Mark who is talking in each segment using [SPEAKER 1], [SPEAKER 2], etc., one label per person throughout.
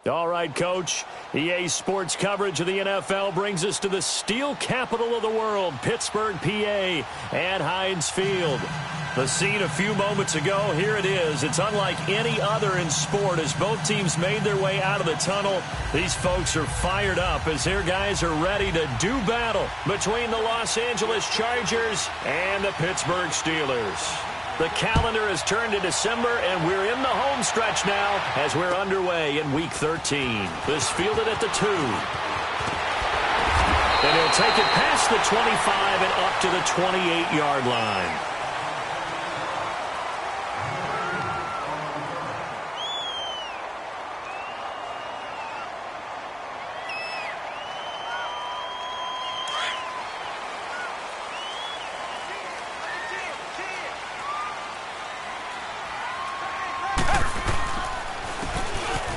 [SPEAKER 1] All right, Coach. EA Sports coverage of the NFL brings us to the steel capital of the world, Pittsburgh, PA, and Heinz Field. The scene a few moments ago, here it is. It's unlike any other in sport as both teams made their way out of the tunnel. These folks are fired up as their guys are ready to do battle between the Los Angeles Chargers and the Pittsburgh Steelers. The calendar has turned to December, and we're in the home stretch now as we're underway in Week 13. This fielded at the 2. And he'll take it past the 25 and up to the 28-yard line.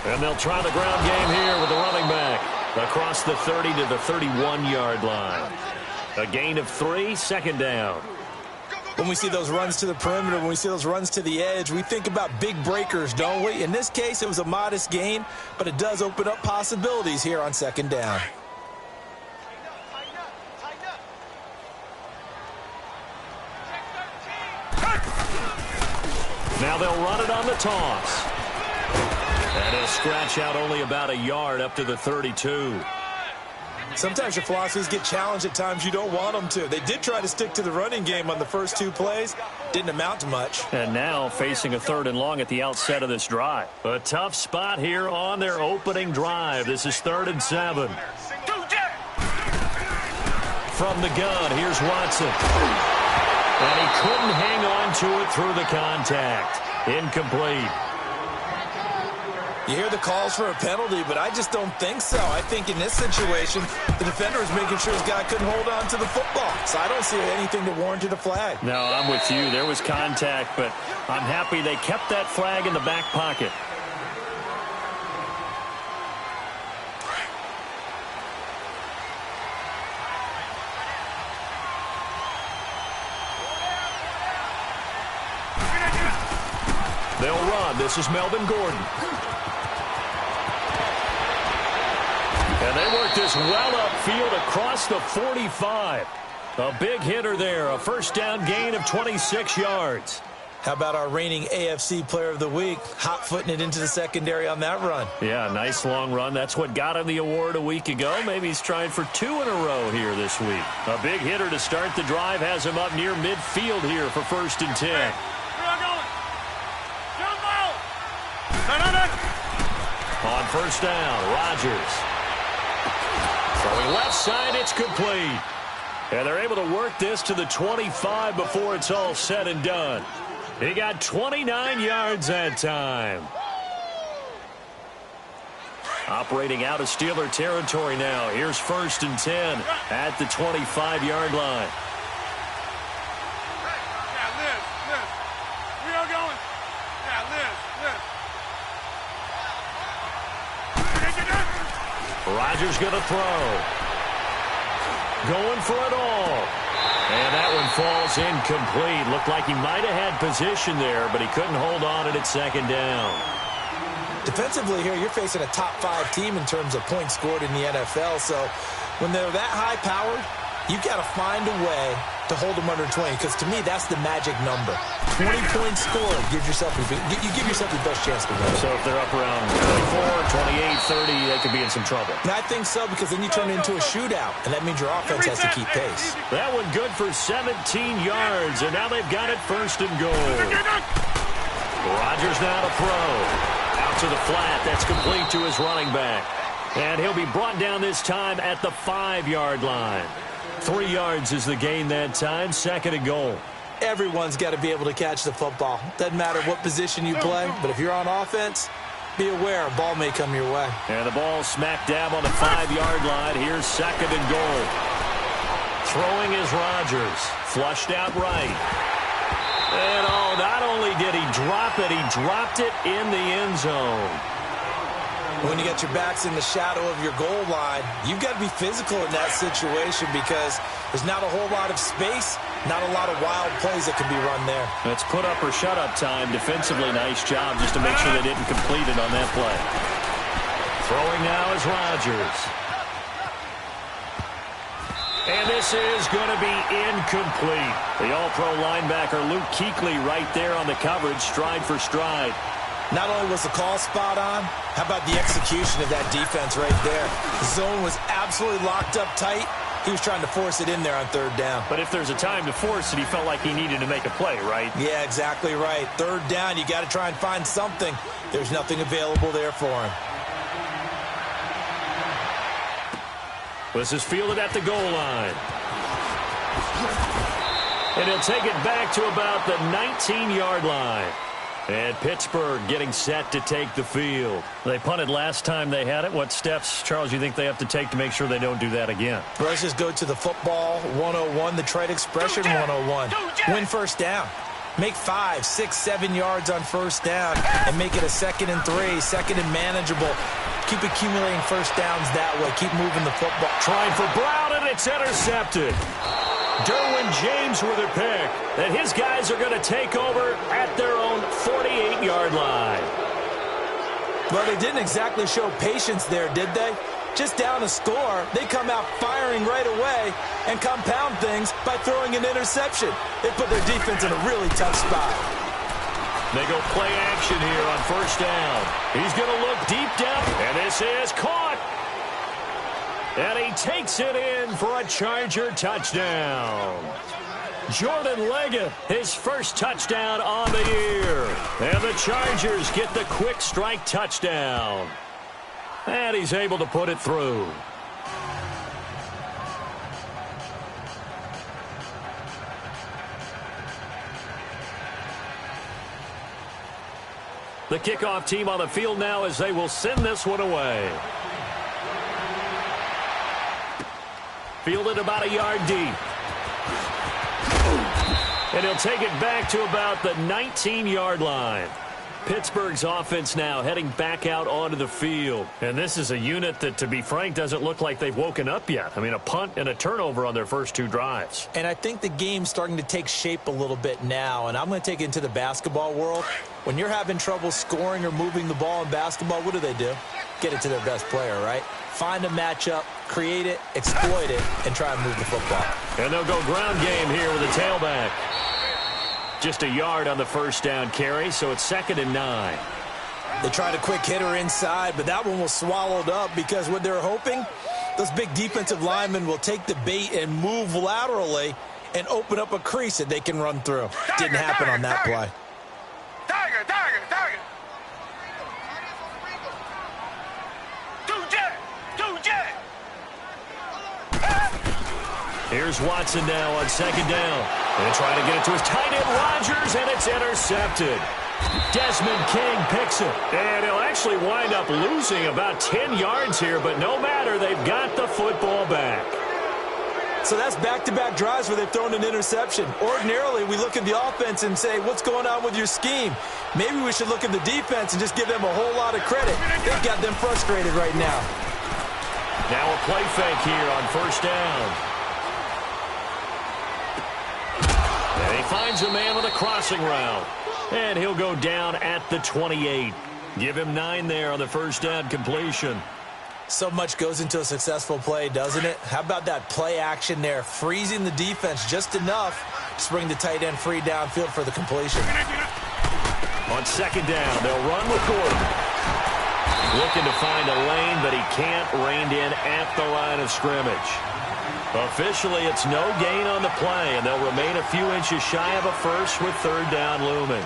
[SPEAKER 1] And they'll try the ground game here with the running back across the 30 to the 31-yard line. A gain of 3, second down.
[SPEAKER 2] When we see those runs to the perimeter, when we see those runs to the edge, we think about big breakers, don't we? In this case, it was a modest gain, but it does open up possibilities here on second down.
[SPEAKER 1] Now they'll run it on the toss. And he'll scratch out only about a yard up to the 32.
[SPEAKER 2] Sometimes your philosophies get challenged at times you don't want them to. They did try to stick to the running game on the first 2 plays. Didn't amount to much.
[SPEAKER 1] And now facing a 3rd and long at the outset of this drive. A tough spot here on their opening drive. This is 3rd and 7. From the gun, here's Watson. And he couldn't hang on to it through the contact. Incomplete.
[SPEAKER 2] You hear the calls for a penalty, but I just don't think so. I think in this situation, the defender is making sure his guy couldn't hold on to the football. So I don't see anything that warranted a flag.
[SPEAKER 1] No, I'm with you. There was contact, but I'm happy they kept that flag in the back pocket. They'll run. This is Melvin Gordon. And they work this well upfield across the 45. A big hitter there. A first down gain of 26 yards.
[SPEAKER 2] How about our reigning AFC Player of the Week, hot-footing it into the secondary on that run?
[SPEAKER 1] Yeah, nice long run. That's what got him the award a week ago. Maybe he's trying for 2 in a row here this week. A big hitter to start the drive has him up near midfield here for 1st and 10. On first down, Rodgers. Throwing left side, it's complete. And they're able to work this to the 25 before it's all said and done. He got 29 yards that time. Operating out of Steeler territory now. Here's 1st and 10 at the 25-yard line. Rodgers going to throw. Going for it all. And that one falls incomplete. Looked like he might have had position there, but he couldn't hold on it at 2nd down.
[SPEAKER 2] Defensively here, you're facing a top 5 team in terms of points scored in the NFL. So when they're that high-powered, you've got to find a way to hold them under 20, because to me, that's the magic number. 20 points scored, you give yourself the best chance to win.
[SPEAKER 1] So if they're up around 24, 28, 30, they could be in some trouble.
[SPEAKER 2] And I think so, because then you turn it into a shootout, and that means your offense has to keep pace.
[SPEAKER 1] That one good for 17 yards, and now they've got it 1st and goal. Rodgers now to throw. Out to the flat, that's complete to his running back. And he'll be brought down this time at the 5-yard line. 3 yards is the gain that time, 2nd and goal.
[SPEAKER 2] Everyone's got to be able to catch the football. Doesn't matter what position you play, but if you're on offense, be aware a ball may come your way.
[SPEAKER 1] And the ball smack dab on the 5-yard line. Here's 2nd and goal. Throwing is Rodgers. Flushed out right. And not only did he drop it, he dropped it in the end zone.
[SPEAKER 2] When you got your backs in the shadow of your goal line, you've got to be physical in that situation, because there's not a whole lot of space, not a lot of wild plays that can be run there.
[SPEAKER 1] It's put up or shut up time. Defensively, nice job just to make sure they didn't complete it on that play. Throwing now is Rodgers. And this is going to be incomplete. The all-pro linebacker Luke Kuechly right there on the coverage, stride for stride.
[SPEAKER 2] Not only was the call spot on, how about the execution of that defense right there? The zone was absolutely locked up tight. He was trying to force it in there on third down.
[SPEAKER 1] But if there's a time to force it, he felt like he needed to make a play, right?
[SPEAKER 2] Yeah, exactly right. Third down, you got to try and find something. There's nothing available there for him.
[SPEAKER 1] This is fielded at the goal line. And he'll take it back to about the 19-yard line. And Pittsburgh getting set to take the field. They punted last time they had it. What steps, Charles, you think they have to take to make sure they don't do that again?
[SPEAKER 2] Well, let's just go to the football 101, the trade expression 101. Win first down. Make 5, 6, 7 yards on first down and make it a 2nd and 3, 2nd and manageable. Keep accumulating first downs that way. Keep moving the football.
[SPEAKER 1] Trying for Brown, and it's intercepted. Derwin James with a pick. And his guys are going to take over at their own 48-yard line.
[SPEAKER 2] Well, they didn't exactly show patience there, did they? Just down a score, they come out firing right away and compound things by throwing an interception. They put their defense in a really tough spot.
[SPEAKER 1] They go play action here on first down. He's going to look deep down, and this is caught. And he takes it in for a Charger touchdown. Jordan Leggett, his first touchdown on the year. And the Chargers get the quick strike touchdown. And he's able to put it through. The kickoff team on the field now as they will send this one away. Fielded about a yard deep. And he'll take it back to about the 19-yard line. Pittsburgh's offense now heading back out onto the field. And this is a unit that, to be frank, doesn't look like they've woken up yet. I mean, a punt and a turnover on their first 2 drives.
[SPEAKER 2] And I think the game's starting to take shape a little bit now. And I'm going to take it into the basketball world. When you're having trouble scoring or moving the ball in basketball, what do? Get it to their best player, right? Find a matchup, create it, exploit it, and try and move the football.
[SPEAKER 1] And they'll go ground game here with a tailback. Just a yard on the first down carry, so it's 2nd and 9.
[SPEAKER 2] They tried a quick hitter inside, but that one was swallowed up because what they're hoping, those big defensive linemen will take the bait and move laterally and open up a crease that they can run through. Didn't happen on that play.
[SPEAKER 3] Tiger.
[SPEAKER 1] Here's Watson now on 2nd down. And trying to get it to his tight end, Rodgers, and it's intercepted. Desmond King picks it. And he'll actually wind up losing about 10 yards here, but no matter, they've got the football back.
[SPEAKER 2] So that's back-to-back drives where they've thrown an interception. Ordinarily, we look at the offense and say, what's going on with your scheme? Maybe we should look at the defense and just give them a whole lot of credit. They've got them frustrated right now.
[SPEAKER 1] Now a play fake here on first down. And he finds a man with a crossing route. And he'll go down at the 28. Give him 9 there on the first down completion.
[SPEAKER 2] So much goes into a successful play, doesn't it? How about that play action there? Freezing the defense just enough to bring the tight end free downfield for the completion.
[SPEAKER 1] On 2nd down, they'll run with Gordon. Looking to find a lane, but he can't rein in at the line of scrimmage. Officially, it's no gain on the play, and they'll remain a few inches shy of a first with 3rd down looming.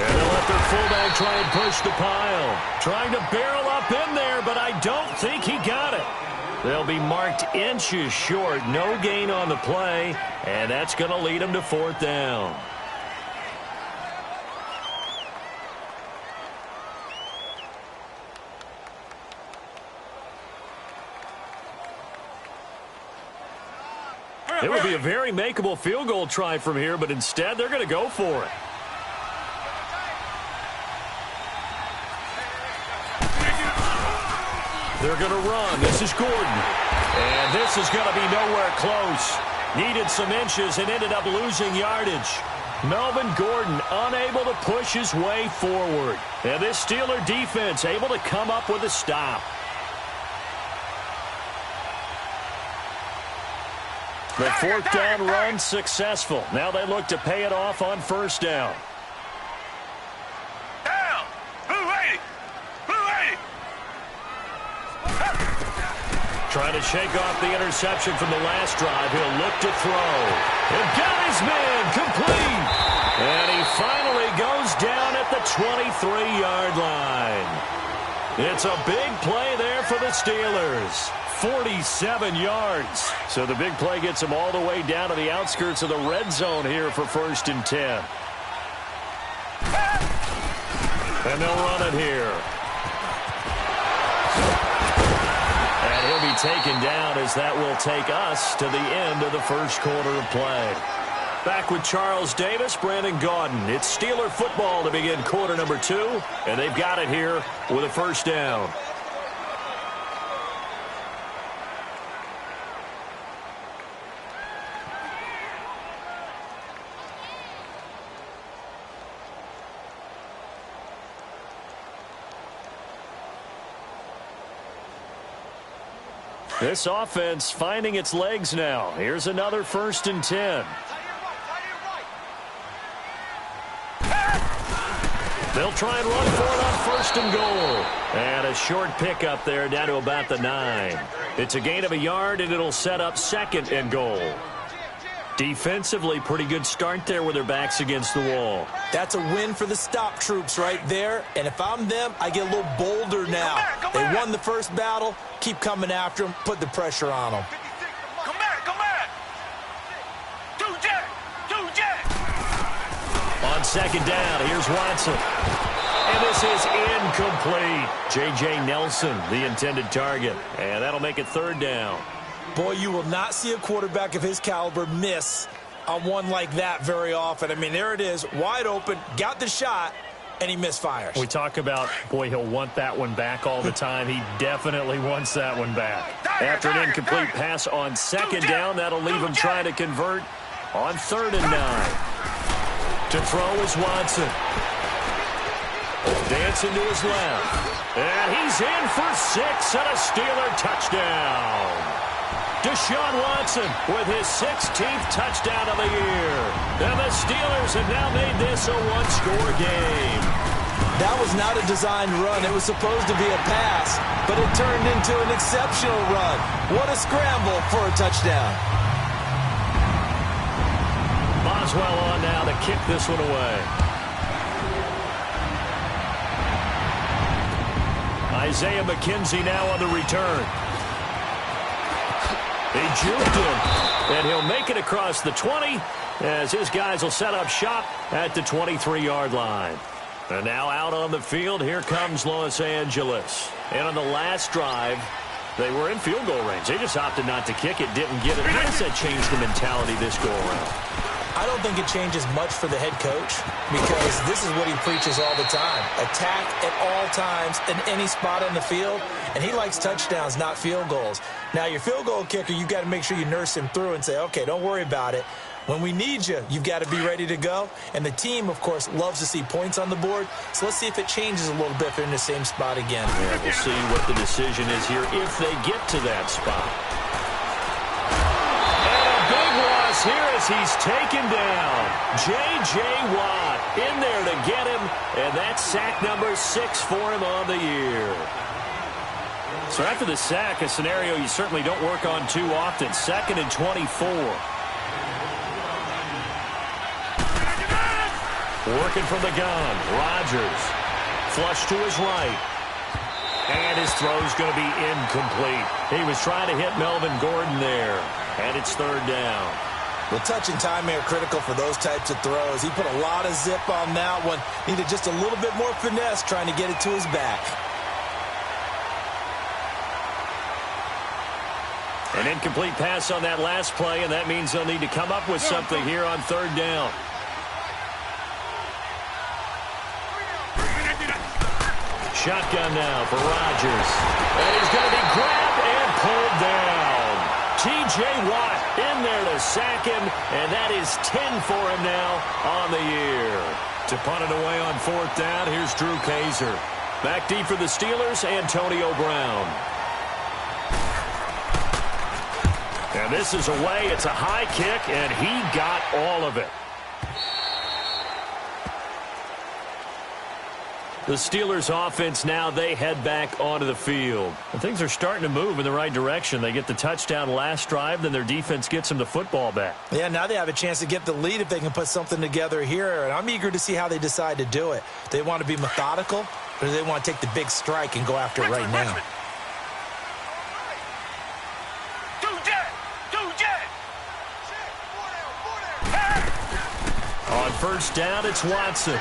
[SPEAKER 1] And they'll let their fullback try and push the pile. Trying to barrel up in there, but I don't think he got it. They'll be marked inches short. No gain on the play, and that's going to lead them to 4th down. It would be a very makeable field goal try from here, but instead they're going to go for it. They're going to run. This is Gordon. And this is going to be nowhere close. Needed some inches and ended up losing yardage. Melvin Gordon unable to push his way forward. And this Steeler defense able to come up with a stop. The fourth down run successful. Now they look to pay it off on first down. Trying to shake off the interception from the last drive. He'll look to throw. And got his man complete. And he finally goes down at the 23-yard line. It's a big play there for the Steelers. 47 yards. So the big play gets him all the way down to the outskirts of the red zone here for 1st and 10. And they'll run it here. And he'll be taken down as that will take us to the end of the first quarter of play. Back with Charles Davis, Brandon Gaudin. It's Steeler football to begin quarter number 2, and they've got it here with a first down. This offense finding its legs now. Here's another 1st and 10. They'll try and run for it on 1st and goal. And a short pickup there down to about the 9. It's a gain of a yard, and it'll set up 2nd and goal. Defensively, pretty good start there with their backs against the wall.
[SPEAKER 2] That's a win for the stop troops right there. And if I'm them, I get a little bolder now. They won the first battle. Keep coming after them. Put the pressure on them.
[SPEAKER 3] Come back. Two jet.
[SPEAKER 1] On 2nd down, here's Watson. And this is incomplete. J.J. Nelson, the intended target. And that'll make it 3rd down.
[SPEAKER 2] Boy, you will not see a quarterback of his caliber miss on one like that very often. I mean, there it is, wide open, got the shot, and he misfires.
[SPEAKER 1] We talk about, boy, he'll want that one back all the time. He definitely wants that one back. After an incomplete pass on 2nd down, that'll leave him trying to convert on 3rd and 9. To throw is Watson. Dancing to his left. And he's in for 6 and a Steeler touchdown. Deshaun Watson with his 16th touchdown of the year. And the Steelers have now made this a one-score game.
[SPEAKER 2] That was not a designed run. It was supposed to be a pass, but it turned into an exceptional run. What a scramble for a touchdown.
[SPEAKER 1] Boswell on now to kick this one away. Isaiah McKenzie now on the return. He juked him, and he'll make it across the 20 as his guys will set up shop at the 23-yard line. And now out on the field, here comes Los Angeles. And on the last drive, they were in field goal range. They just opted not to kick it, didn't get it. How does that change the mentality this go-around?
[SPEAKER 2] I don't think it changes much for the head coach because this is what he preaches all the time. Attack at all times in any spot on the field, and he likes touchdowns, not field goals. Now, your field goal kicker, you've got to make sure you nurse him through and say, okay, don't worry about it. When we need you, you've got to be ready to go. And the team, of course, loves to see points on the board. So let's see if it changes a little bit if they're in the same spot again.
[SPEAKER 1] Yeah, we'll see what the decision is here if they get to that spot. Here as he's taken down. J.J. Watt in there to get him, and that's sack number 6 for him on the year. So after the sack, a scenario you certainly don't work on too often. 2nd and 24. Working from the gun. Rodgers. Flush to his right. And his throw's going to be incomplete. He was trying to hit Melvin Gordon there. And it's 3rd down.
[SPEAKER 2] Well, touch and time are critical for those types of throws. He put a lot of zip on that one. Needed just a little bit more finesse trying to get it to his back.
[SPEAKER 1] An incomplete pass on that last play, and that means they'll need to come up with something here on 3rd down. Shotgun now for Rodgers. And he's going to be grabbed and pulled down. T.J. Watt in there to sack him, and that is 10 for him now on the year. To punt it away on 4th down, here's Drew Kaiser. Back deep for the Steelers, Antonio Brown. And this is away. It's a high kick, and he got all of it. The Steelers offense now, they head back onto the field. And things are starting to move in the right direction. They get the touchdown last drive, then their defense gets them the football back.
[SPEAKER 2] Yeah, now they have a chance to get the lead if they can put something together here. And I'm eager to see how they decide to do it. They want to be methodical, or do they want to take the big strike and go after it right now?
[SPEAKER 1] On 1st down, it's Watson.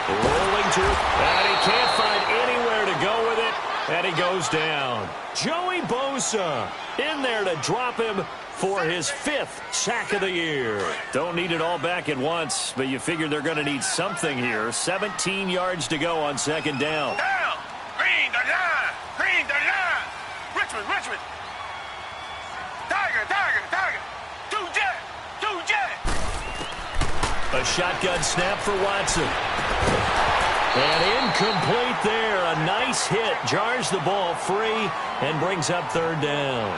[SPEAKER 1] Rolling to it, and he can't find anywhere to go with it, and he goes down. Joey Bosa in there to drop him for his 5th sack of the year. Don't need it all back at once, but you figure they're going to need something here. 17 yards to go on 2nd down.
[SPEAKER 3] Down! Green the line! Green the line! Richmond, Richmond! Tiger, Tiger, Tiger! 2-jet! 2-jet!
[SPEAKER 1] A shotgun snap for Watson. And incomplete there. A nice hit. Jars the ball free and brings up 3rd down.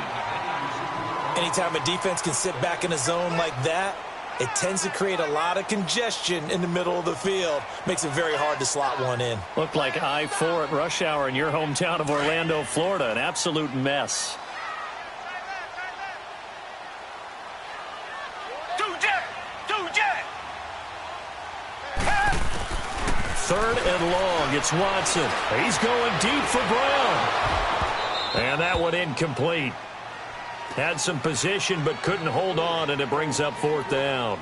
[SPEAKER 2] Anytime a defense can sit back in a zone like that, it tends to create a lot of congestion in the middle of the field. Makes it very hard to slot one in.
[SPEAKER 1] Looked like I-4 at rush hour in your hometown of Orlando, Florida. An absolute mess.
[SPEAKER 3] 2-jet! 2-jet!
[SPEAKER 1] 3rd and long. It's Watson. He's going deep for Brown. And that one incomplete. Had some position but couldn't hold on, and it brings up 4th down.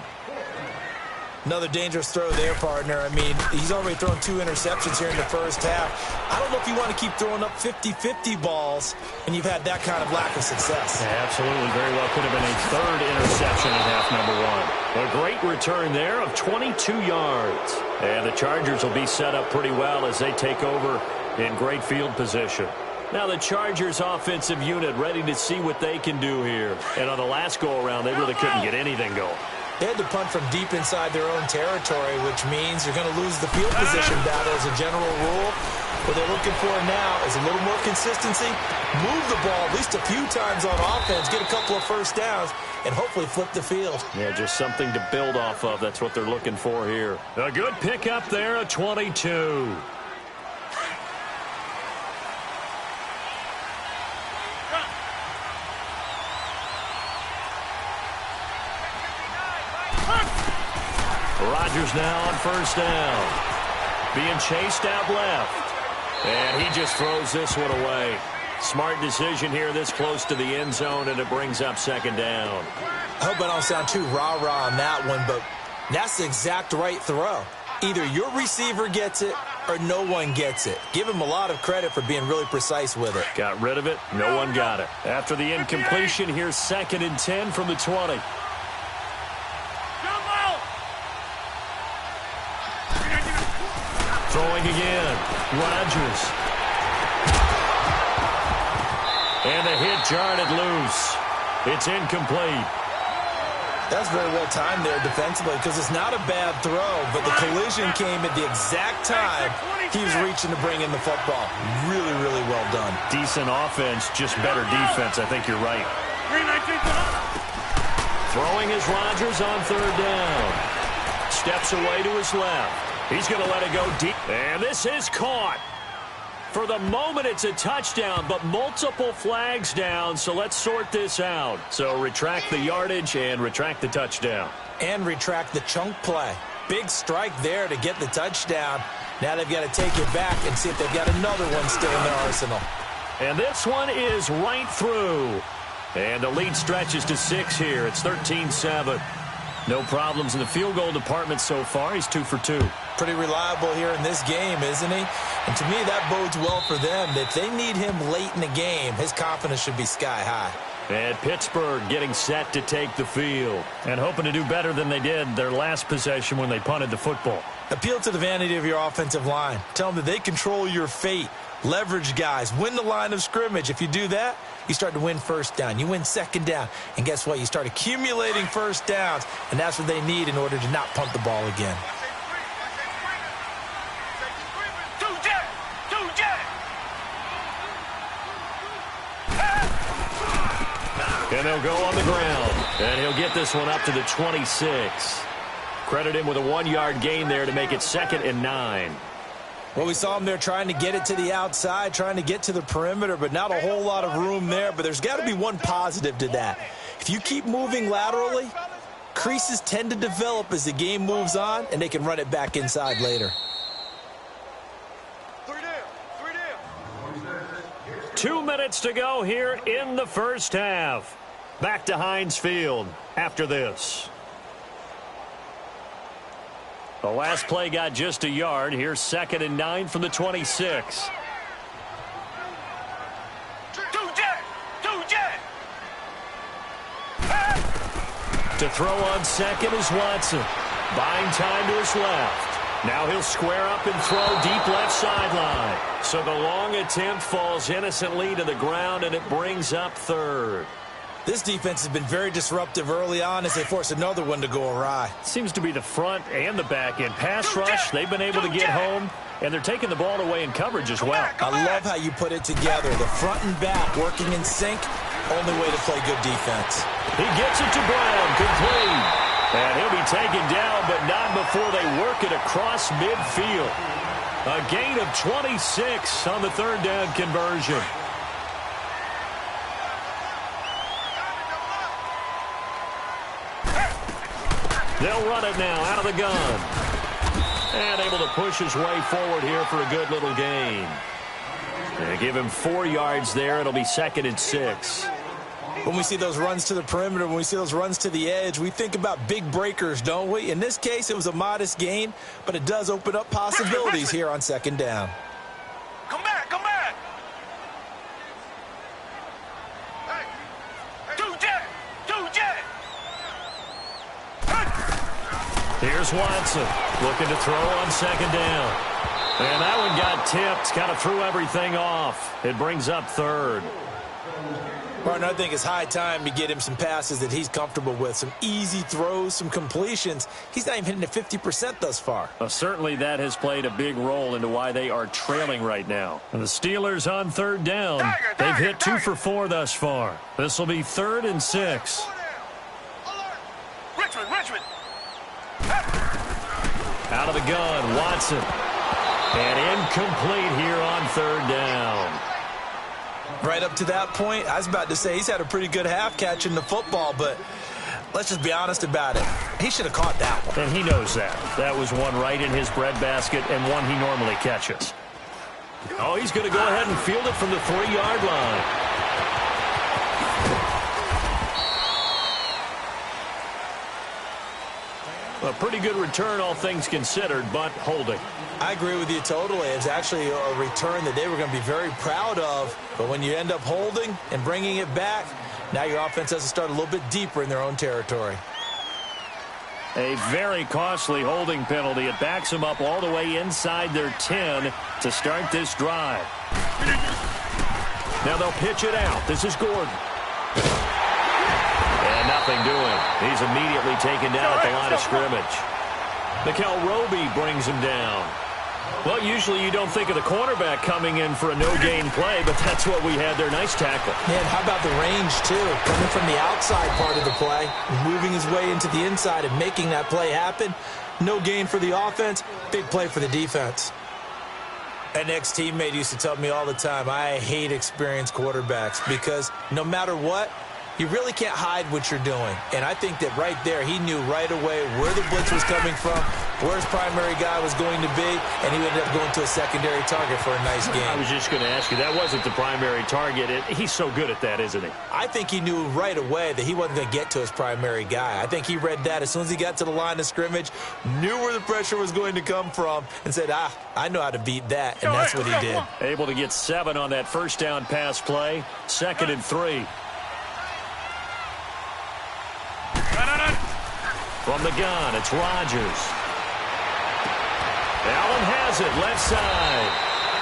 [SPEAKER 2] Another dangerous throw there, partner. I mean, he's already thrown 2 interceptions here in the first half. I don't know if you want to keep throwing up 50-50 balls when you've had that kind of lack of success.
[SPEAKER 1] Yeah, absolutely. Very well could have been a 3rd interception in half number 1. A great return there of 22 yards. And the Chargers will be set up pretty well as they take over in great field position. Now the Chargers offensive unit ready to see what they can do here. And on the last go-around, they really couldn't get anything going.
[SPEAKER 2] They had to punt from deep inside their own territory, which means you're going to lose the field position battle as a general rule. What they're looking for now is a little more consistency, move the ball at least a few times on offense, get a couple of 1st downs, and hopefully flip the field.
[SPEAKER 1] Yeah, just something to build off of. That's what they're looking for here. A good pickup there, a 22. Rodgers now on 1st down. Being chased out left. And he just throws this one away. Smart decision here this close to the end zone, and it brings up 2nd down.
[SPEAKER 2] I hope I don't sound too rah-rah on that one, but that's the exact right throw. Either your receiver gets it or no one gets it. Give him a lot of credit for being really precise with it.
[SPEAKER 1] Got rid of it. No one got it. After the incompletion, here's 2nd and 10 from the 20. Throwing again. Rodgers. And the hit jarred it loose. It's incomplete.
[SPEAKER 2] That's very well timed there defensively because it's not a bad throw, but the collision came at the exact time he was reaching to bring in the football. Really, really well done.
[SPEAKER 1] Decent offense, just better defense. I think you're right. Throwing is Rodgers on 3rd down. Steps away to his left. He's going to let it go deep. And this is caught. For the moment, it's a touchdown, but multiple flags down, so let's sort this out. So retract the yardage and retract the touchdown.
[SPEAKER 2] And retract the chunk play. Big strike there to get the touchdown. Now they've got to take it back and see if they've got another one still in their arsenal.
[SPEAKER 1] And this one is right through. And the lead stretches to 6 here. It's 13-7. No problems in the field goal department so far. He's 2 for 2.
[SPEAKER 2] Pretty reliable here in this game, isn't he? And to me, that bodes well for them. If they need him late in the game, his confidence should be sky high.
[SPEAKER 1] And Pittsburgh getting set to take the field and hoping to do better than they did their last possession when they punted the football.
[SPEAKER 2] Appeal to the vanity of your offensive line. Tell them that they control your fate. leverage guys, win the line of scrimmage. If you do that, you start to win first down. You win second down. And guess what? You start accumulating first downs, and that's what they need in order to not punt the ball again.
[SPEAKER 1] And they'll go on the ground. And he'll get this one up to the 26. Credit him with a 1-yard gain there to make it 2nd and 9.
[SPEAKER 2] Well, we saw him there trying to get it to the outside, trying to get to the perimeter, but not a whole lot of room there. But there's got to be one positive to that. If you keep moving laterally, creases tend to develop as the game moves on, and they can run it back inside later.
[SPEAKER 1] 2 minutes to go here in the first half. Back to Heinz Field after this. The last play got just a yard. Here's 2nd and 9 from the 26. To throw on second is Watson. Buying time to his left. Now he'll square up and throw deep left sideline. So the long attempt falls innocently to the ground, and it brings up 3rd.
[SPEAKER 2] This defense has been very disruptive early on as they force another one to go awry.
[SPEAKER 1] Seems to be the front and the back end. Pass rush, they've been able to get home, and they're taking the ball away in coverage as well.
[SPEAKER 2] I love how you put it together. The front and back working in sync. Only way to play good defense.
[SPEAKER 1] He gets it to Brown, complete. And he'll be taken down, but not before they work it across midfield. A gain of 26 on the 3rd down conversion. They'll run it now out of the gun. And able to push his way forward here for a good little gain. They give him 4 yards there. It'll be 2nd and 6.
[SPEAKER 2] When we see those runs to the perimeter, when we see those runs to the edge, we think about big breakers, don't we? In this case, it was a modest gain, but it does open up possibilities here on 2nd down.
[SPEAKER 3] Come back, come back. Hey. Two jet.
[SPEAKER 1] Here's Watson looking to throw on 2nd down. And that one got tipped, kind of threw everything off. It brings up 3rd.
[SPEAKER 2] Martin, I think it's high time to get him some passes that he's comfortable with, some easy throws, some completions. He's not even hitting at 50% thus far.
[SPEAKER 1] Certainly that has played a big role into why they are trailing right now. And the Steelers on 3rd down. They've hit 2 for 4 thus far. This will be 3rd and 6.
[SPEAKER 3] Richmond.
[SPEAKER 1] Out of the gun, Watson. And incomplete here on 3rd down.
[SPEAKER 2] Right up to that point, I was about to say he's had a pretty good half catching the football, but let's just be honest about it. He should have caught that one.
[SPEAKER 1] And he knows that. That was one right in his breadbasket and one he normally catches. Oh, he's going to go ahead and field it from the 3-yard line. A pretty good return, all things considered, but holding.
[SPEAKER 2] I agree with you totally. It's actually a return that they were going to be very proud of. But when you end up holding and bringing it back, now your offense has to start a little bit deeper in their own territory.
[SPEAKER 1] A very costly holding penalty. It backs them up all the way inside their 10 to start this drive. Now they'll pitch it out. This is Gordon. And nothing doing. He's immediately taken down at the line of scrimmage. Mikel Roby brings him down. Well, usually you don't think of the cornerback coming in for a no-gain play, but that's what we had there. Nice tackle.
[SPEAKER 2] Man, how about the range, too? Coming from the outside part of the play, moving his way into the inside and making that play happen. No gain for the offense, big play for the defense. An ex-teammate used to tell me all the time, I hate experienced quarterbacks because no matter what, you really can't hide what you're doing. And I think that right there, he knew right away where the blitz was coming from, where his primary guy was going to be, and he ended up going to a secondary target for a nice game.
[SPEAKER 1] I was just going to ask you, that wasn't the primary target. He's so good at that, isn't he?
[SPEAKER 2] I think he knew right away that he wasn't going to get to his primary guy. I think he read that as soon as he got to the line of scrimmage, knew where the pressure was going to come from, and said, I know how to beat that, and that's what he did.
[SPEAKER 1] Able to get 7 on that first down pass play, 2nd and 3. From the gun, it's Rodgers. Allen has it, left side.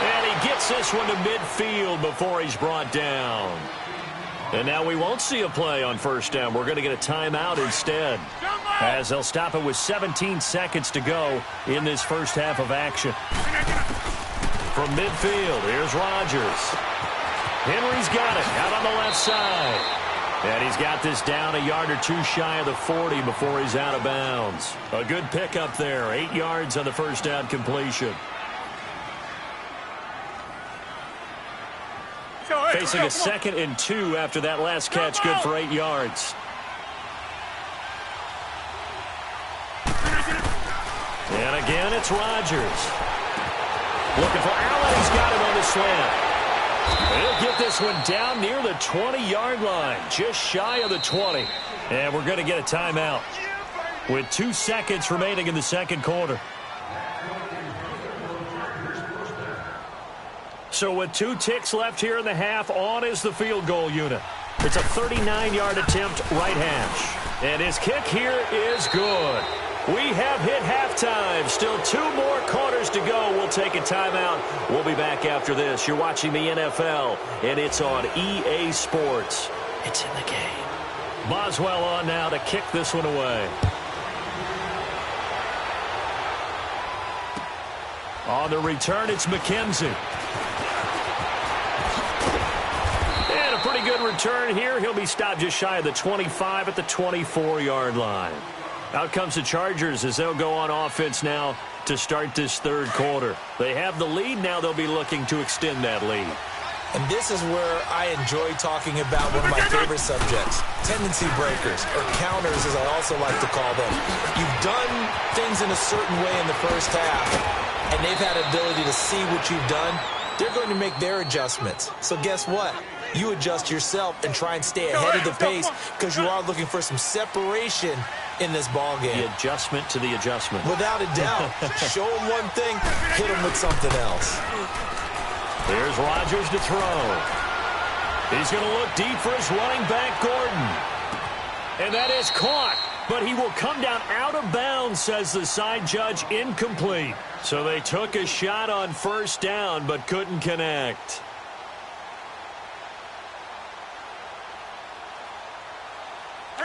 [SPEAKER 1] And he gets this one to midfield before he's brought down. And now we won't see a play on first down. We're going to get a timeout instead, as they'll stop it with 17 seconds to go in this first half of action. From midfield, here's Rodgers. Henry's got it out on the left side. And he's got this down a yard or two shy of the 40 before he's out of bounds. A good pickup there, 8 yards on the first down completion. Facing a 2nd and 2 after that last catch, good for 8 yards. And again, it's Rodgers. Looking for Allen. He's got him on the slant. He'll get this one down near the 20-yard line, just shy of the 20. And we're going to get a timeout with 2 seconds remaining in the second quarter. So with 2 ticks left here in the half, on is the field goal unit. It's a 39-yard attempt, right hash. And his kick here is good. We have hit halftime. Still 2 more quarters to go. We'll take a timeout. We'll be back after this. You're watching the NFL, and it's on EA Sports. It's in the game. Boswell on now to kick this one away. On the return, it's McKenzie. And a pretty good return here. He'll be stopped just shy of the 25 at the 24-yard line. Out comes the Chargers as they'll go on offense now to start this third quarter. They have the lead. Now they'll be looking to extend that lead.
[SPEAKER 2] And this is where I enjoy talking about one of my favorite subjects, tendency breakers, or counters as I also like to call them. You've done things in a certain way in the first half, and they've had ability to see what you've done. They're going to make their adjustments. So guess what? You adjust yourself and try and stay ahead of the pace because you are looking for some separation in this ball game.
[SPEAKER 1] The adjustment to the adjustment.
[SPEAKER 2] Without a doubt. Show them one thing, hit them with something else.
[SPEAKER 1] Here's Rodgers to throw. He's going to look deep for his running back, Gordon. And that is caught, but he will come down out of bounds, says the side judge, incomplete. So they took a shot on first down, but couldn't connect.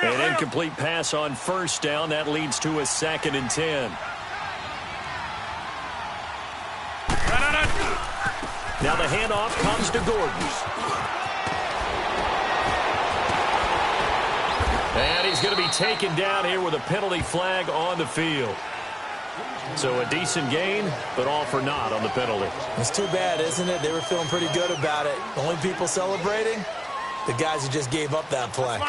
[SPEAKER 1] An incomplete pass on first down. That leads to a 2nd and 10. Now the handoff comes to Gordon. And he's going to be taken down here with a penalty flag on the field. So a decent gain, but all for naught on the penalty.
[SPEAKER 2] It's too bad, isn't it? They were feeling pretty good about it. The only people celebrating, the guys who just gave up that play.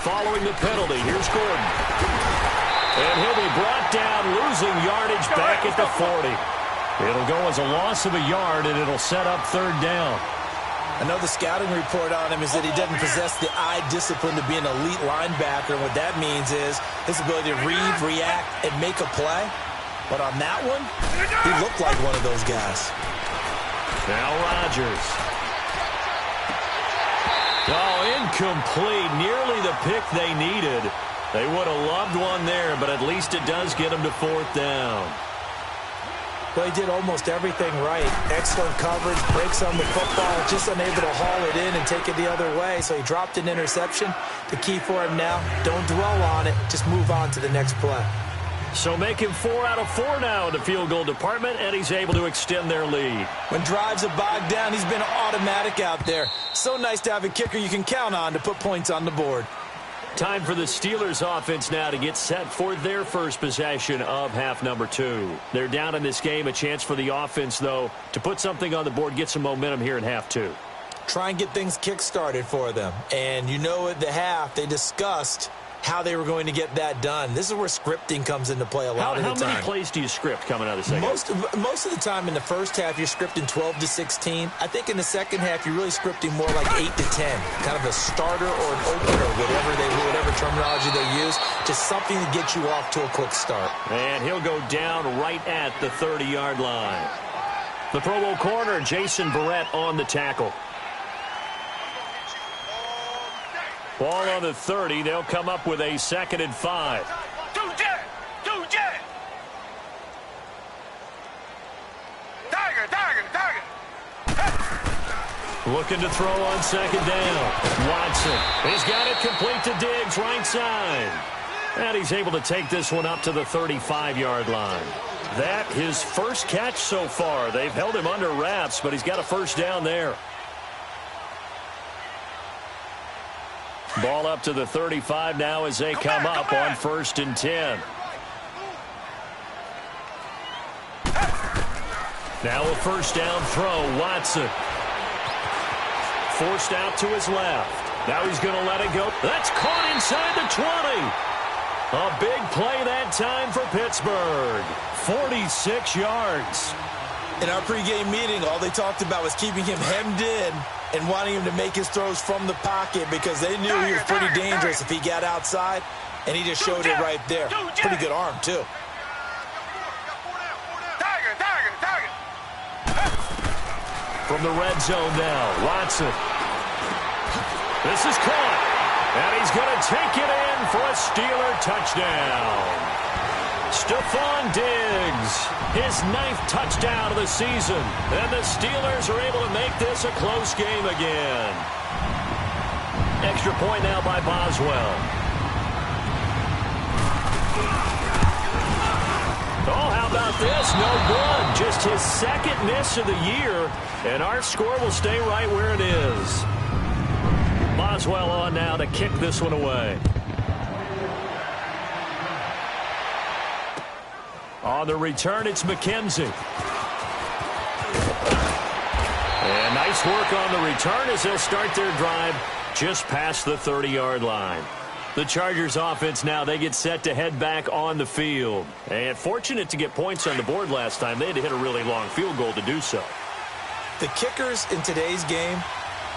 [SPEAKER 1] Following the penalty, here's Gordon. And he'll be brought down, losing yardage back at the 40. It'll go as a loss of a yard, and it'll set up third down.
[SPEAKER 2] I know the scouting report on him is that he doesn't possess the eye discipline to be an elite linebacker. And what that means is his ability to read, react, and make a play. But on that one, he looked like one of those guys.
[SPEAKER 1] Now Rodgers. Oh, incomplete. Nearly the pick they needed. They would have loved one there, but at least it does get them to fourth down.
[SPEAKER 2] Well, he did almost everything right. Excellent coverage, breaks on the football, just unable to haul it in and take it the other way. So he dropped an interception. The key for him now, don't dwell on it. Just move on to the next play.
[SPEAKER 1] So make him 4 out of 4 now in the field goal department, and he's able to extend their lead.
[SPEAKER 2] When drives are bogged down, he's been automatic out there. So nice to have a kicker you can count on to put points on the board.
[SPEAKER 1] Time for the Steelers offense now to get set for their first possession of half number 2. They're down in this game. A chance for the offense, though, to put something on the board, get some momentum here in half 2.
[SPEAKER 2] Try and get things kick-started for them. And you know at the half, they discussed how they were going to get that done. This is where scripting comes into play a lot of the time.
[SPEAKER 1] How many plays do you script coming out of the second?
[SPEAKER 2] Most of the time in the first half, you're scripting 12 to 16. I think in the second half, you're really scripting more like 8 to 10. Kind of a starter or an opener, whatever terminology they use. Just something to get you off to a quick start.
[SPEAKER 1] And he'll go down right at the 30-yard line. The Pro Bowl corner, Jason Barrett, on the tackle. Ball on the 30. They'll come up with a 2nd and 5.
[SPEAKER 3] Two jet. Tiger.
[SPEAKER 1] Looking to throw on 2nd down. Watson. He's got it complete to Diggs, right side. And he's able to take this one up to the 35-yard line. That his first catch so far. They've held him under wraps, but he's got a 1st down there. Ball up to the 35 now as they come up on 1st and 10. Now a 1st down throw. Watson. Forced out to his left. Now he's going to let it go. That's caught inside the 20. A big play that time for Pittsburgh. 46 yards.
[SPEAKER 2] In our pregame meeting, all they talked about was keeping him hemmed in and wanting him to make his throws from the pocket because they knew he was pretty dangerous if he got outside, and he just showed it right there. Pretty good arm, too.
[SPEAKER 3] Tiger.
[SPEAKER 1] From the red zone now, Watson. This is caught. And he's going to take it in for a Steeler touchdown. Stephon Diggs, his 9th touchdown of the season. And the Steelers are able to make this a close game again. Extra point now by Boswell. Oh, how about this? No good. Just his 2nd miss of the year. And our score will stay right where it is. Boswell on now to kick this one away. On the return, it's McKenzie. And nice work on the return as they'll start their drive just past the 30-yard line. The Chargers offense now, they get set to head back on the field. And fortunate to get points on the board last time. They had to hit a really long field goal to do so.
[SPEAKER 2] The kickers in today's game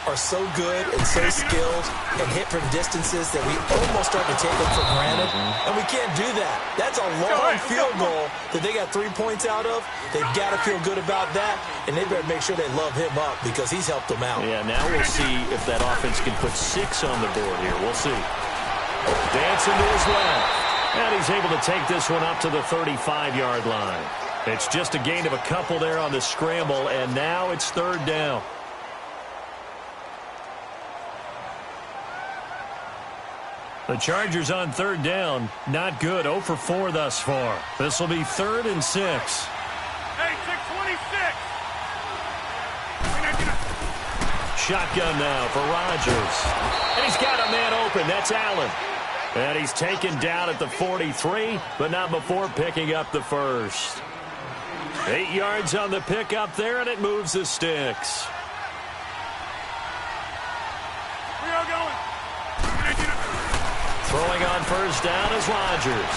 [SPEAKER 2] are so good and so skilled and hit from distances that we almost start to take them for granted, and we can't do that. That's a long field goal that they got 3 points out of. They've got to feel good about that, and they better make sure they love him up because he's helped them out.
[SPEAKER 1] Yeah, now we'll see if that offense can put 6 on the board here. We'll see. Dancing to his left, and he's able to take this one up to the 35-yard line. It's just a gain of a couple there on the scramble, and now it's 3rd down. The Chargers on 3rd down, not good. 0 for 4 thus far. This will be 3rd and 6.
[SPEAKER 3] Hey, 626.
[SPEAKER 1] Shotgun now for Rodgers. And he's got a man open. That's Allen. And he's taken down at the 43, but not before picking up the 1st. 8 yards on the pickup there, and it moves the sticks.
[SPEAKER 3] We are going.
[SPEAKER 1] Throwing on 1st down is Rodgers.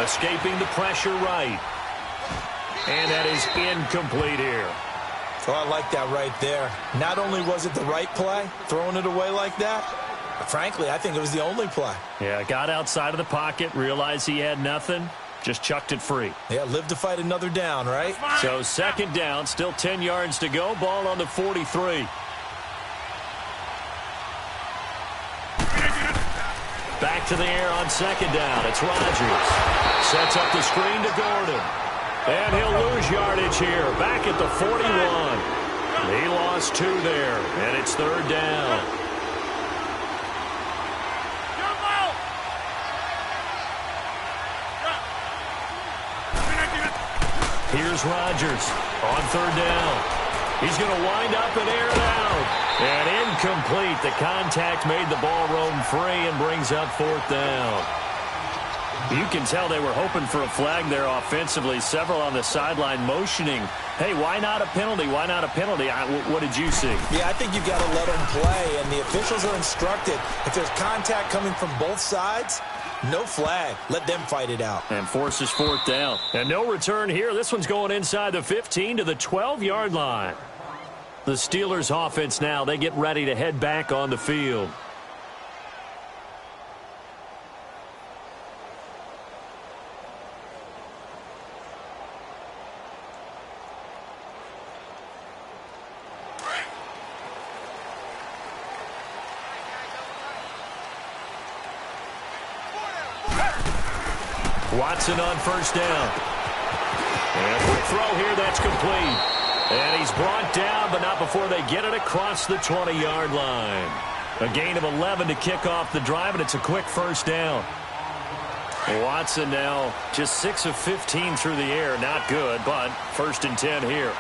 [SPEAKER 1] Escaping the pressure right. And that is incomplete here.
[SPEAKER 2] So I like that right there. Not only was it the right play, throwing it away like that, but frankly, I think it was the only play.
[SPEAKER 1] Yeah, got outside of the pocket, realized he had nothing, just chucked it free.
[SPEAKER 2] Yeah, live to fight another down, right?
[SPEAKER 1] So 2nd down, still 10 yards to go. Ball on the 43. Back to the air on 2nd down. It's Rodgers. Sets up the screen to Gordon. And he'll lose yardage here. Back at the 41. He lost 2 there. And it's 3rd down. Here's Rodgers on 3rd down. He's going to wind up and air it out. And incomplete. The contact made the ball roam free and brings up 4th down. You can tell they were hoping for a flag there offensively. Several on the sideline motioning, hey, why not a penalty? Why not a penalty? What did you see?
[SPEAKER 2] Yeah, I think you've got to let them play, and the officials are instructed. If there's contact coming from both sides, no flag. Let them fight it out.
[SPEAKER 1] And forces 4th down. And no return here. This one's going inside the 15 to the 12-yard line. The Steelers offense now, they get ready to head back on the field. Watson on first down. And quick throw here, that's complete. And he's brought down, but not before they get it across the 20-yard line. A gain of 11 to kick off the drive, and it's a quick first down. Watson now just 6 of 15 through the air. Not good, but 1st and 10 here.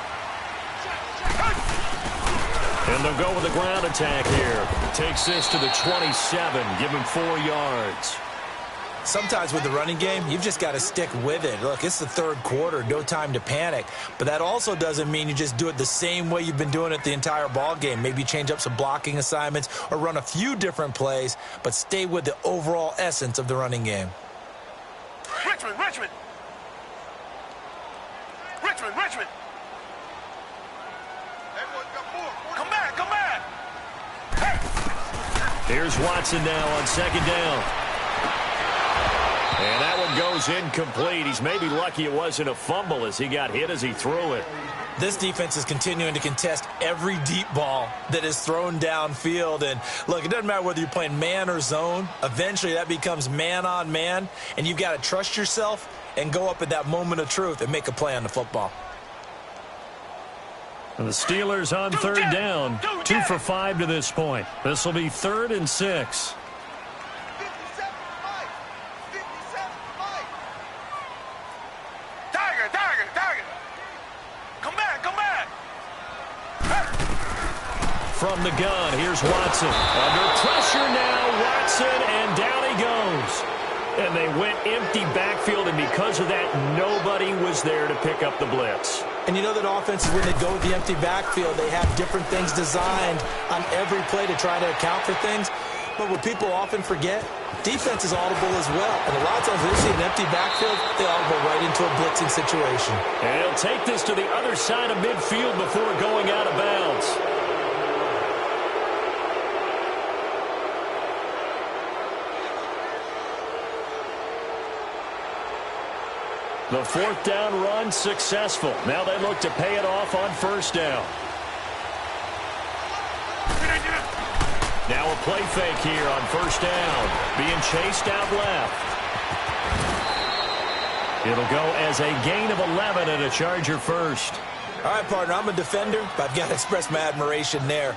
[SPEAKER 1] And they'll go with the ground attack here. Takes this to the 27. Give him 4 yards.
[SPEAKER 2] Sometimes with the running game, you've just got to stick with it. Look, it's the third quarter, no time to panic. But that also doesn't mean you just do it the same way you've been doing it the entire ball game. Maybe change up some blocking assignments or run a few different plays, but stay with the overall essence of the running game.
[SPEAKER 3] Richmond, Richmond. Richmond, Richmond. Come back, come back. Hey.
[SPEAKER 1] Here's Watson now on 2nd down. And that one goes incomplete. He's maybe lucky it wasn't a fumble as he got hit as he threw it.
[SPEAKER 2] This defense is continuing to contest every deep ball that is thrown downfield. And, look, it doesn't matter whether you're playing man or zone. Eventually that becomes man on man, and you've got to trust yourself and go up at that moment of truth and make a play on the football.
[SPEAKER 1] And the Steelers on 3rd down. 2 for 5 to this point. This will be 3rd and 6. From the gun, here's Watson. Under pressure now, Watson, and down he goes. And they went empty backfield, and because of that, nobody was there to pick up the blitz.
[SPEAKER 2] And you know that offenses, when they go with the empty backfield, they have different things designed on every play to try to account for things. But what people often forget, defense is audible as well. And a lot of times when they see an empty backfield, they audible right into a blitzing situation.
[SPEAKER 1] And he'll take this to the other side of midfield before going out of bounds. The 4th down run successful. Now they look to pay it off on 1st down. Now a play fake here on 1st down. Being chased out left. It'll go as a gain of 11 and a Charger first.
[SPEAKER 2] All right, partner, I'm a defender, but I've got to express my admiration there.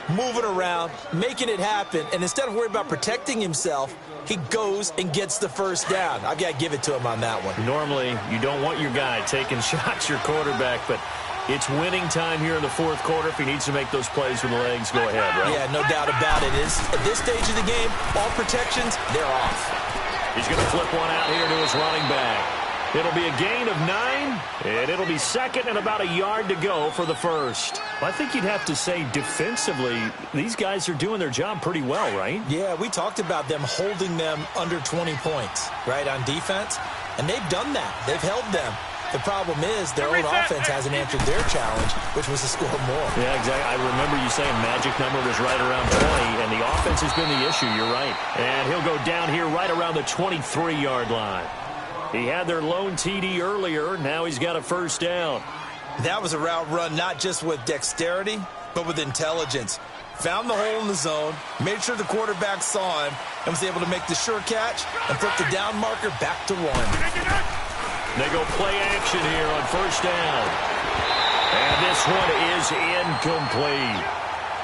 [SPEAKER 2] Moving around, making it happen, and instead of worrying about protecting himself, he goes and gets the 1st down. I've got to give it to him on that one.
[SPEAKER 1] Normally, you don't want your guy taking shots, your quarterback, but it's winning time here in the 4th quarter. If he needs to make those plays with the legs, go ahead, right?
[SPEAKER 2] Yeah, no doubt about it. At this stage of the game, all protections, they're off.
[SPEAKER 1] He's going to flip one out here to his running back. It'll be a gain of 9, and it'll be 2nd and about a yard to go for the 1st. I think you'd have to say defensively, these guys are doing their job pretty well, right?
[SPEAKER 2] Yeah, we talked about them holding them under 20 points, right, on defense, and they've done that. They've held them. The problem is their own offense hasn't answered their challenge, which was to score more.
[SPEAKER 1] Yeah, exactly. I remember you saying magic number was right around 20, and the offense has been the issue. You're right. And he'll go down here right around the 23-yard line. He had their lone TD earlier. Now he's got a 1st down.
[SPEAKER 2] That was a route run not just with dexterity, but with intelligence. Found the hole in the zone, made sure the quarterback saw him, and was able to make the sure catch and put the down marker back to 1.
[SPEAKER 1] They go play action here on 1st down. And this one is incomplete.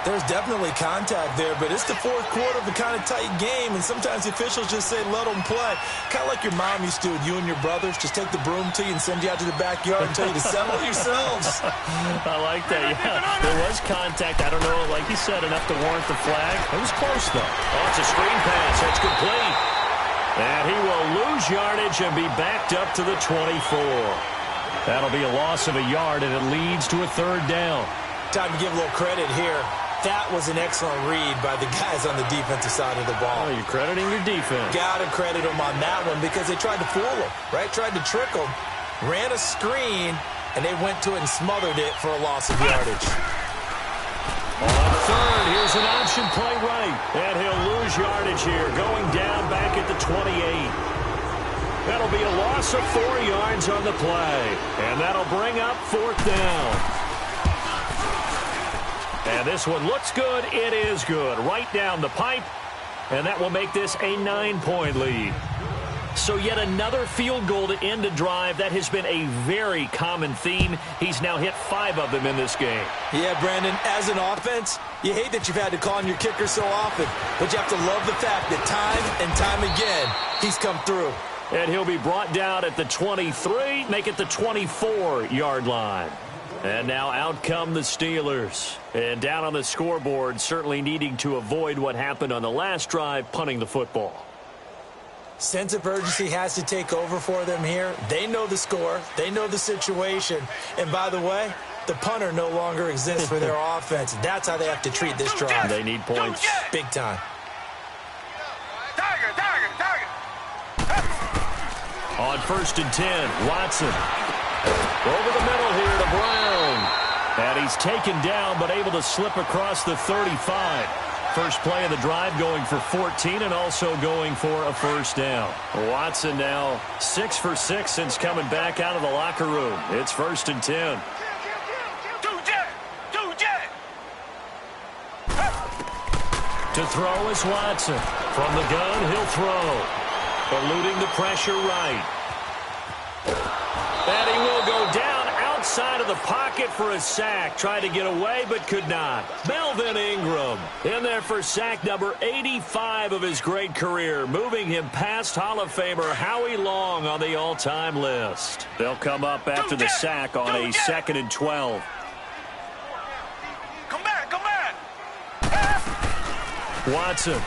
[SPEAKER 2] There's definitely contact there, but it's the 4th quarter of a kind of tight game, and sometimes the officials just say, let them play. Kind of like your mom used to with you and your brothers. Just take the broom to you and send you out to the backyard and tell you to settle yourselves.
[SPEAKER 1] I like that, yeah. There was contact. I don't know, like you said, enough to warrant the flag. It was close, though. Oh, it's a screen pass. That's complete. And he will lose yardage and be backed up to the 24. That'll be a loss of a yard, and it leads to a 3rd down.
[SPEAKER 2] Time to give a little credit here. That was an excellent read by the guys on the defensive side of the ball.
[SPEAKER 1] Oh, you're crediting your defense.
[SPEAKER 2] Got to credit them on that one because they tried to fool them, right? Tried to trick them, ran a screen, and they went to it and smothered it for a loss of yardage.
[SPEAKER 1] On 3rd, here's an option play right, and he'll lose yardage here, going down back at the 28. That'll be a loss of 4 yards on the play, and that'll bring up 4th down. And this one looks good. It is good. Right down the pipe. And that will make this a 9-point lead. So yet another field goal to end a drive. That has been a very common theme. He's now hit 5 of them in this game.
[SPEAKER 2] Yeah, Brandon, as an offense, you hate that you've had to call on your kicker so often, but you have to love the fact that time and time again, he's come through.
[SPEAKER 1] And he'll be brought down at the 23, make it the 24-yard line. And now out come the Steelers. And down on the scoreboard, certainly needing to avoid what happened on the last drive, punting the football.
[SPEAKER 2] Sense of urgency has to take over for them here. They know the score. They know the situation. And by the way, the punter no longer exists for their offense. That's how they have to treat this drive.
[SPEAKER 1] They need points.
[SPEAKER 2] Big time.
[SPEAKER 1] On 1st and 10, Watson. Over the middle here to Brown. And he's taken down but able to slip across the 35. First play of the drive going for 14 and also going for a first down. Watson now 6 for 6 since coming back out of the locker room. It's 1st and 10. To throw is Watson. From the gun, he'll throw. Eluding the pressure right. And he will go down outside of the pocket for a sack. Tried to get away, but could not. Melvin Ingram in there for sack number 85 of his great career, moving him past Hall of Famer Howie Long on the all-time list. They'll come up after the sack on a 2nd and 12.
[SPEAKER 3] Come back, come back.
[SPEAKER 1] Watson.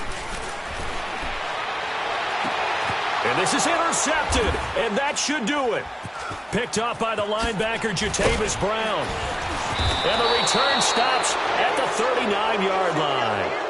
[SPEAKER 1] And this is intercepted, and that should do it. Picked off by the linebacker, Jatavis Brown. And the return stops at the 39-yard line.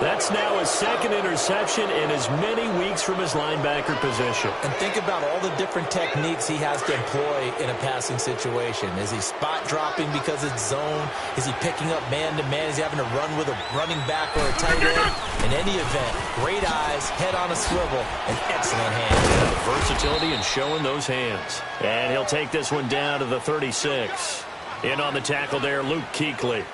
[SPEAKER 1] That's now his 2nd interception in as many weeks from his linebacker position.
[SPEAKER 2] And think about all the different techniques he has to employ in a passing situation. Is he spot dropping because it's zone? Is he picking up man-to-man? Is he having to run with a running back or a tight end? In any event, great eyes, head on a swivel, and excellent hands.
[SPEAKER 1] Yeah, versatility and showing those hands. And he'll take this one down to the 36. In on the tackle there, Luke Kuechly.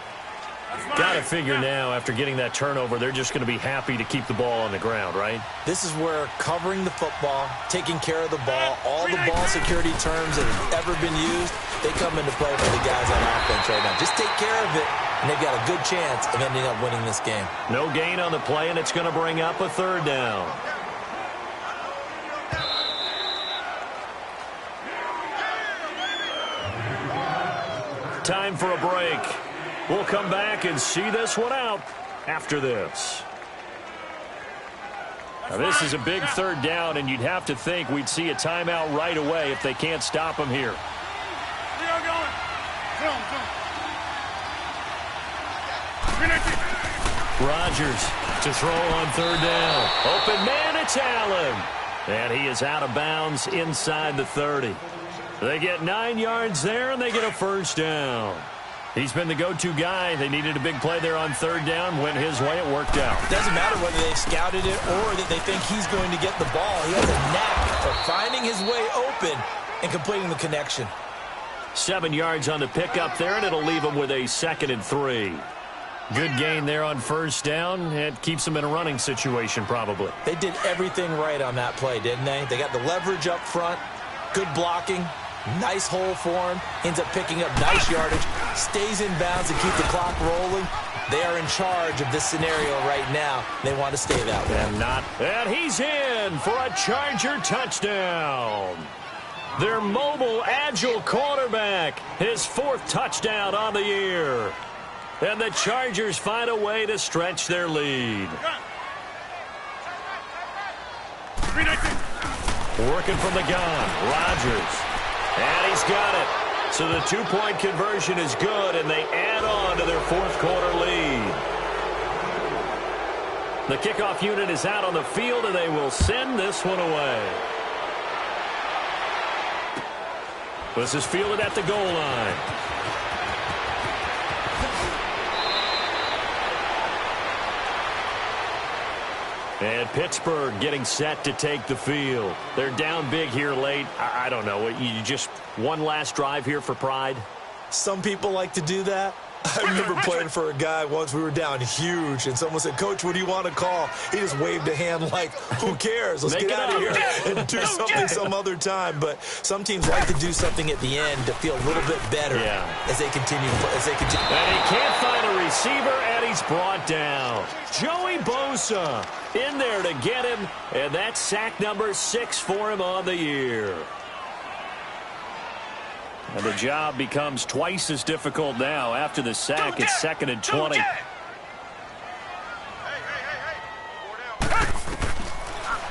[SPEAKER 1] Got to figure now, after getting that turnover, they're just going to be happy to keep the ball on the ground, right?
[SPEAKER 2] This is where covering the football, taking care of the ball, all the ball security terms that have ever been used, they come into play for the guys on offense right now. Just take care of it, and they've got a good chance of ending up winning this game.
[SPEAKER 1] No gain on the play, and it's going to bring up a 3rd down. Time for a break. We'll come back and see this one out after this. Now, this is a big 3rd down, and you'd have to think we'd see a timeout right away if they can't stop him here. Rodgers to throw on 3rd down. Open man, it's Allen. And he is out of bounds inside the 30. They get 9 yards there, and they get a first down. He's been the go-to guy. They needed a big play there on 3rd down. Went his way. It worked out.
[SPEAKER 2] Doesn't matter whether they scouted it or that they think he's going to get the ball. He has a knack for finding his way open and completing the connection.
[SPEAKER 1] 7 yards on the pickup there, and it'll leave him with a 2nd and 3. Good gain there on 1st down. It keeps them in a running situation probably.
[SPEAKER 2] They did everything right on that play, didn't they? They got the leverage up front, good blocking, nice hole for him, ends up picking up nice yardage, stays in bounds and keep the clock rolling. They are in charge of this scenario right now. They want to stay that way.
[SPEAKER 1] And he's in for a Charger touchdown. Their mobile, agile quarterback, his 4th touchdown on the year. And the Chargers find a way to stretch their lead. Working from the gun, Rodgers. And he's got it. So the 2-point conversion is good, and they add on to their 4th quarter lead. The kickoff unit is out on the field, and they will send this one away. This is fielded at the goal line. And Pittsburgh getting set to take the field. They're down big here late. I don't know. You just one last drive here for pride?
[SPEAKER 2] Some people like to do that. I remember playing for a guy once. We were down huge, and someone said, "Coach, what do you want to call?" He just waved a hand like, "Who cares? Let's get out of here and do something some other time." But some teams like to do something at the end to feel a little bit better as they continue.
[SPEAKER 1] And he can't find a receiver, and he's brought down. Joey Bosa in there to get him, and that's sack number 6 for him on the year. And the job becomes twice as difficult now. After the sack, it's 2nd and 20.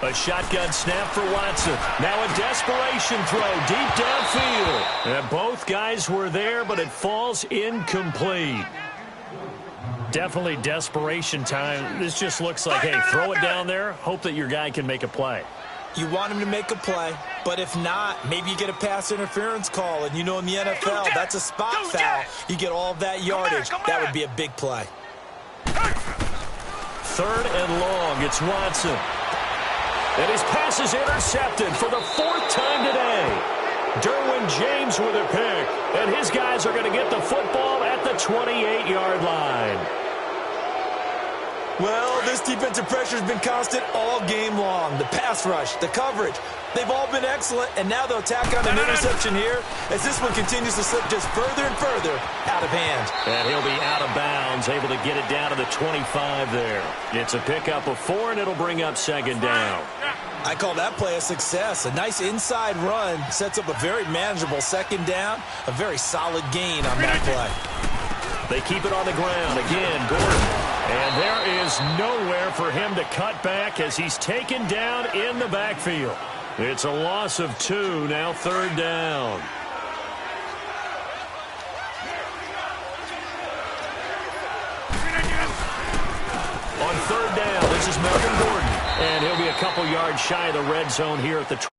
[SPEAKER 1] A shotgun snap for Watson. Now a desperation throw deep downfield. And both guys were there, but it falls incomplete. Definitely desperation time. This just looks like, hey, throw it down there, hope that your guy can make a play.
[SPEAKER 2] You want him to make a play, but if not, maybe you get a pass interference call. And you know in the NFL, that's a spot foul. You get all of that yardage. That would be a big play.
[SPEAKER 1] 3rd and long. It's Watson. And his pass is intercepted for the 4th time today. Derwin James with a pick. And his guys are going to get the football at the 28-yard line.
[SPEAKER 2] Well, this defensive pressure has been constant all game long. The pass rush, the coverage, they've all been excellent, and now they'll tack on an interception here as this one continues to slip just further and further out of hand.
[SPEAKER 1] And he'll be out of bounds, able to get it down to the 25 there. It's a pickup of 4, and it'll bring up 2nd down.
[SPEAKER 2] I call that play a success. A nice inside run sets up a very manageable 2nd down, a very solid gain on that play.
[SPEAKER 1] They keep it on the ground. Again, Gordon. And there is nowhere for him to cut back as he's taken down in the backfield. It's a loss of 2, now 3rd down. On 3rd down, this is Melvin Gordon. And he'll be a couple yards shy of the red zone here at the